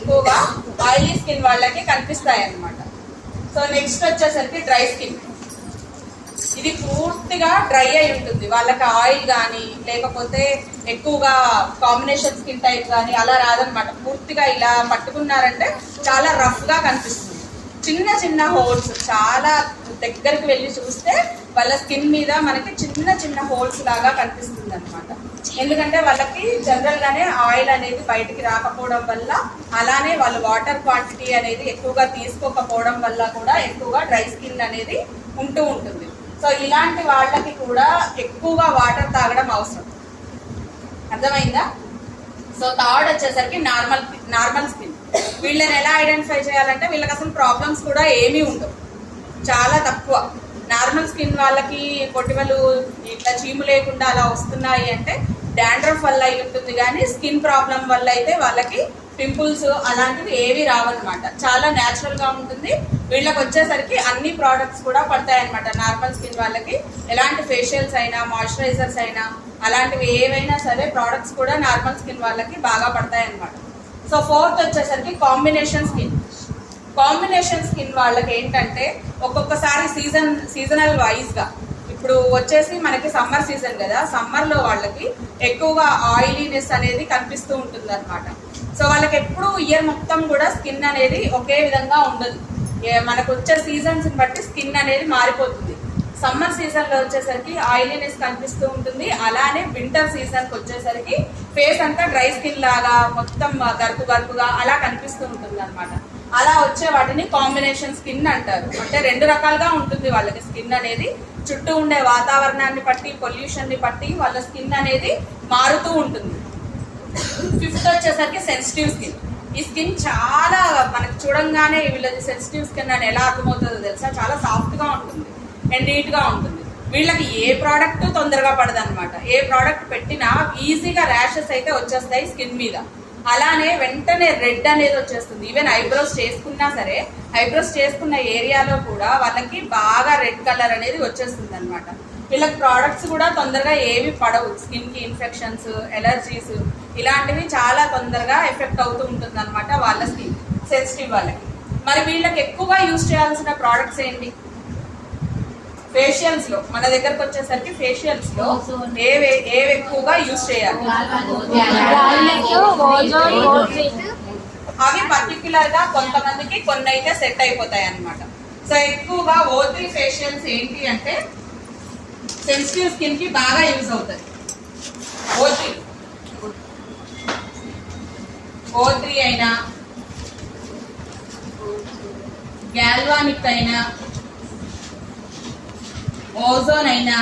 ఎక్కువగా oily skin వాళ్ళకి కనిపిస్తాయి అన్నమాట. సో నెక్స్ట్ వచ్చేసరికి డ్రై స్కిన్. ఇది పూర్తిగా డ్రై అయి ఉంటుంది, వాళ్ళకి ఆయిల్ కానీ లేకపోతే ఎక్కువగా కాంబినేషన్ స్కిన్ టైప్ కానీ అలా రాదనమాట. పూర్తిగా ఇలా పట్టుకున్నారంటే చాలా రఫ్గా కనిపిస్తుంది. చిన్న చిన్న హోల్స్, చాలా దగ్గరికి వెళ్ళి చూస్తే వాళ్ళ స్కిన్ మీద మనకి చిన్న చిన్న హోల్స్ లాగా కనిపిస్తుంది అనమాట. ఎందుకంటే వాళ్ళకి జనరల్ గానే ఆయిల్ అనేది బయటికి రాకపోవడం వల్ల, అలానే వాళ్ళు వాటర్ క్వాంటిటీ అనేది ఎక్కువగా తీసుకోకపోవడం వల్ల కూడా ఎక్కువగా డ్రై స్కిన్ అనేది ఉంటూ ఉంటుంది. సో ఇలాంటి వాళ్ళకి కూడా ఎక్కువగా వాటర్ తాగడం అవసరం. అర్థమైందా? సో థర్డ్ వచ్చేసరికి నార్మల్ స్కిన్. వీళ్ళని ఎలా ఐడెంటిఫై చేయాలంటే వీళ్ళకి అసలు ప్రాబ్లమ్స్ కూడా ఏమీ ఉండవు, చాలా తక్కువ. నార్మల్ స్కిన్ వాళ్ళకి పొటిమలు ఇట్లా చీము లేకుండా అలా వస్తున్నాయి అంటే డాండ్రఫ్ వల్ల అయి ఉంటుంది, కానీ స్కిన్ ప్రాబ్లం వల్ల అయితే వాళ్ళకి పింపుల్స్ అలాంటివి ఏవి రావన్నమాట. చాలా న్యాచురల్గా ఉంటుంది. వీళ్ళకి వచ్చేసరికి అన్ని ప్రోడక్ట్స్ కూడా పడతాయి అనమాట. నార్మల్ స్కిన్ వాళ్ళకి ఎలాంటి ఫేషియల్స్ అయినా మాయిశ్చరైజర్స్ అయినా అలాంటివి ఏవైనా సరే ప్రోడక్ట్స్ కూడా నార్మల్ స్కిన్ వాళ్ళకి బాగా పడతాయి అనమాట. సో ఫోర్త్ వచ్చేసరికి కాంబినేషన్ స్కిన్. కాంబినేషన్ స్కిన్ వాళ్ళకి ఏంటంటే ఒక్కొక్కసారి సీజనల్ వైజ్గా, ఇప్పుడు వచ్చేసి మనకి సమ్మర్ సీజన్ కదా, సమ్మర్లో వాళ్ళకి ఎక్కువగా ఆయిలీనెస్ అనేది కనిపిస్తూ ఉంటుంది అనమాట. సో వాళ్ళకి ఎప్పుడు ఇయర్ మొత్తం కూడా స్కిన్ అనేది ఒకే విధంగా ఉండదు. మనకు వచ్చే సీజన్స్ని బట్టి స్కిన్ అనేది మారిపోతుంది. సమ్మర్ సీజన్లో వచ్చేసరికి ఆయిలీనెస్ కనిపిస్తూ ఉంటుంది. అలానే వింటర్ సీజన్కి వచ్చేసరికి ఫేస్ అంతా డ్రై స్కిన్ లాగా మొత్తం గరుకుగా అలా కనిపిస్తూ ఉంటుంది అనమాట. అలా వచ్చే వాటిని కాంబినేషన్ స్కిన్ అంటారు. అంటే రెండు రకాలుగా ఉంటుంది వాళ్ళకి స్కిన్ అనేది. చుట్టూ ఉండే వాతావరణాన్ని బట్టి, పొల్యూషన్ని బట్టి వాళ్ళ స్కిన్ అనేది మారుతూ ఉంటుంది. ఫిఫ్త్ వచ్చేసరికి సెన్సిటివ్ స్కిన్. ఈ స్కిన్ చాలా మనకు చూడంగానే వీళ్ళది సెన్సిటివ్ స్కిన్ అని ఎలా అర్థమవుతుందో తెలుసా? చాలా సాఫ్ట్గా ఉంటుంది అండ్ నీట్గా ఉంటుంది. వీళ్ళకి ఏ ప్రోడక్ట్ తొందరగా పడదు అనమాట. ఏ ప్రోడక్ట్ పెట్టినా ఈజీగా ర్యాషెస్ అయితే వచ్చేస్తాయి స్కిన్ మీద. అలానే వెంటనే రెడ్ అనేది వచ్చేస్తుంది. ఈవెన్ ఐబ్రోస్ చేసుకున్నా సరే, ఐబ్రోస్ చేసుకున్న ఏరియాలో కూడా వాళ్ళకి బాగా రెడ్ కలర్ అనేది వచ్చేస్తుంది అనమాట. వీళ్ళకి ప్రోడక్ట్స్ కూడా తొందరగా ఏవి పడవు. స్కిన్కి ఇన్ఫెక్షన్స్, ఎలర్జీస్ ఇలాంటివి చాలా తొందరగా ఎఫెక్ట్ అవుతూ ఉంటుంది అనమాట వాళ్ళ స్కిన్, సెన్సిటివ్ వాళ్ళకి. మరి వీళ్ళకి ఎక్కువగా యూజ్ చేయాల్సిన ప్రోడక్ట్స్ ఏంటి? ఫేషియల్స్ లో మన దగ్గరకు వచ్చేసరికి ఫేషియల్స్ లో ఏవి ఎక్కువగా యూజ్ చేయాలి? అవి పర్టిక్యులర్ గా కొంతమందికి కొన్ని అయితే సెట్ అయిపోతాయి అన్నమాట. సో ఎక్కువగా O3 ఫేషియల్స్ ఏంటి అంటే సెన్సిటివ్ స్కిన్ కి బాగా యూజ్ అవుతుంది. O3 అయినా, గ్యాల్వానిక్ అయినా, ఓజోన్ అయినా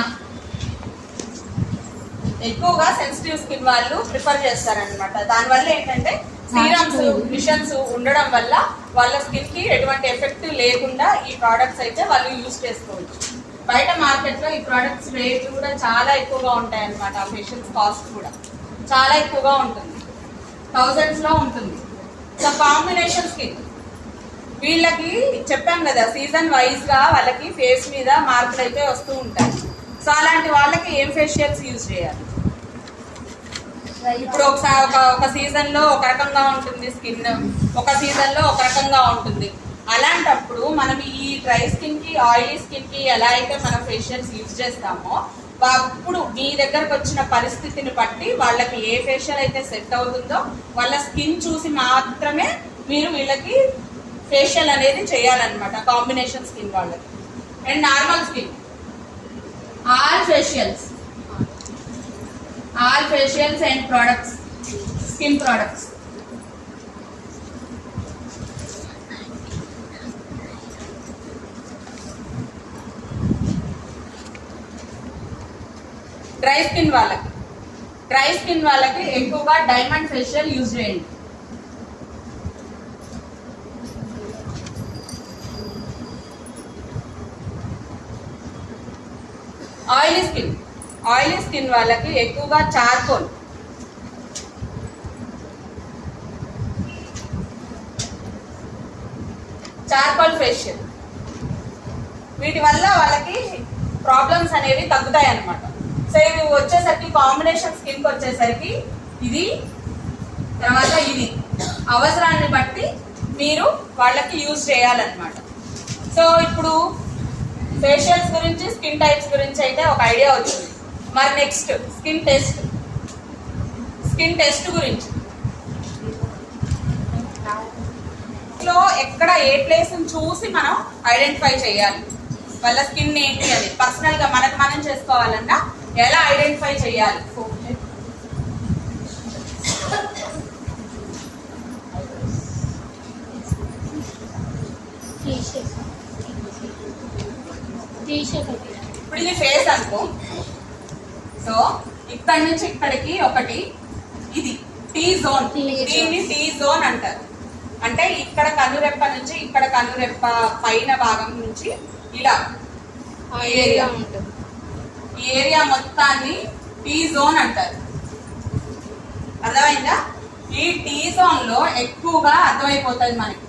ఎక్కువగా సెన్సిటివ్ స్కిన్ వాళ్ళు ప్రిఫర్ చేస్తారనమాట. దానివల్ల ఏంటంటే సీరమ్స్, మిషన్స్ ఉండడం వల్ల వాళ్ళ స్కిన్ కి ఎటువంటి ఎఫెక్ట్ లేకుండా ఈ ప్రోడక్ట్స్ అయితే వాళ్ళు యూజ్ చేసుకోవచ్చు. బయట మార్కెట్ లో ఈ ప్రోడక్ట్స్ రేట్లు కూడా చాలా ఎక్కువగా ఉంటాయి అనమాట. ఆ ఫేషియల్స్ కాస్ట్ కూడా చాలా ఎక్కువగా ఉంటుంది, థౌజండ్స్ లో ఉంటుంది. సో కాంబినేషన్ స్కిన్ వీళ్ళకి చెప్పాం కదా, సీజన్ వైజ్ గా వాళ్ళకి ఫేస్ మీద మార్పులు అయితే వస్తూ ఉంటాయి. సో అలాంటి వాళ్ళకి ఏం ఫేషియల్స్ యూజ్ చేయాలి? ఇప్పుడు ఒక సీజన్ లో ఒక రకంగా ఉంటుంది స్కిన్, ఒక సీజన్ లో ఒక రకంగా ఉంటుంది. అలాంటప్పుడు మనం ఈ డ్రై స్కిన్ కి, ఆయిలీ స్కిన్ కి ఎలా అయితే మనం ఫేషియల్స్ యూజ్ చేస్తామో, అప్పుడు మీ దగ్గరకు వచ్చిన పరిస్థితిని బట్టి వాళ్ళకి ఏ ఫేషియల్ అయితే సెట్ అవుతుందో వాళ్ళ స్కిన్ చూసి మాత్రమే మీరు వీళ్ళకి ఫేషియల్ అనేది చేయాలన్నమాట. కాంబినేషన్ స్కిన్ వాళ్ళకి. And normal skin, all facials and products, skin products. Dry skin వాళ్ళకి ఎక్కువగా డైమండ్ ఫేషియల్ యూజ్ చేయండి. ఆయిలీ స్కిన్ వాళ్ళకి ఎక్కువగా చార్కోల్ ఫేషియల్. వీటి వల్ల వాళ్ళకి ప్రాబ్లమ్స్ అనేవి తగ్గుతాయి అన్నమాట. సో ఇవి వచ్చేసరికి కాంబినేషన్ స్కిన్ కి వచ్చేసరికి ఇది, తర్వాత ఇది అవసరాన్ని బట్టి మీరు వాళ్ళకి యూజ్ చేయాలన్నమాట. సో ఇప్పుడు ఫేషియల్స్ గురించి, స్కిన్ టైప్స్ గురించి అయితే ఒక ఐడియా వచ్చింది. మరి నెక్స్ట్ స్కిన్ టెస్ట్ గురించి లో ఎక్కడ ఏ ప్లేస్ చూసి మనం ఐడెంటిఫై చేయాలి వాళ్ళ స్కిన్ ఏంటి అని. పర్సనల్ గా మనకు మనం చేసుకోవాలన్నా ఎలా ఐడెంటిఫై చేయాలి? ఇప్పుడు ఇది ఫేస్ అనుకో. సో ఇక్కడ నుంచి ఇక్కడికి ఒకటి, ఇది టీ జోన్. దీన్ని టీ జోన్ అంటారు. అంటే ఇక్కడ కన్నురెప్ప నుంచి ఇక్కడ కన్నురెప్ప పైన భాగం నుంచి ఇలా ఏరియా ఉంటుంది. ఈ ఏరియా మొత్తాన్ని టీ జోన్ అంటారు. అర్థమైందా? ఈ టీ జోన్ లో ఎక్కువగా అర్థమైపోతుంది మనకి.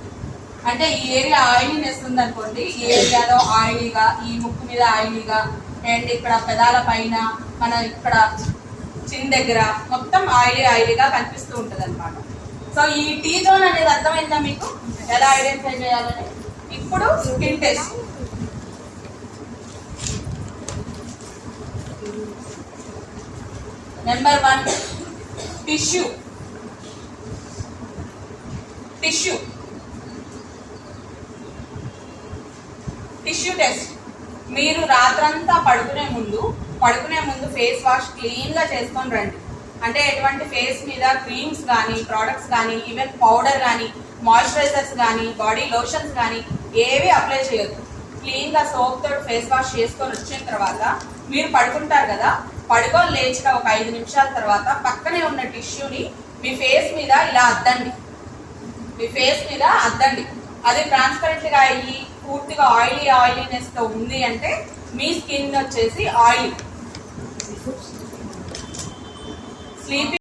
అంటే ఈ ఏరియా ఆయిలీనెస్ ఉంది అనుకోండి, ఈ ఏరియాలో ఆయిలీగా, ఈ ముక్కు మీద ఆయిలీగా, అండ్ ఇక్కడ పెదాల పైన, మన ఇక్కడ చిన్ దగ్గర మొత్తం ఆయిలీగా కనిపిస్తూ ఉంటది అనమాట. సో ఈ టీ జోన్ అనేది అర్థమైందా మీకు ఎలా ఐడెంటిఫై చేయాలని? ఇప్పుడు skin test. Number 1 tissue test. మీరు రాత్రంతా పడుకునే ముందు ఫేస్ వాష్ క్లీన్ గా చేసుకొని రండి. అంటే ఎటువంటి ఫేస్ మీద క్రీమ్స్ కానీ, ప్రోడక్ట్స్ కానీ, ఈవెన్ పౌడర్ కానీ, మాయిశ్చరైజర్స్ కానీ, బాడీ లోషన్స్ కానీ ఏవి అప్లై చేయొద్దు. క్లీన్ గా సోప్ తోటి ఫేస్ వాష్ చేసుకొని వచ్చిన తర్వాత మీరు పడుకుంటారు కదా, పడుకొని లేచిన ఒక 5 నిమిషాల తర్వాత పక్కనే ఉన్న టిష్యూని మీ ఫేస్ మీద ఇలా అద్దండి. అది ట్రాన్స్పరెంట్ గా అయ్యి పూర్తిగా ఆయిలీనెస్ తో ఉంది అంటే మీ స్కిన్ వచ్చేసి ఆయిల్. స్లీపింగ్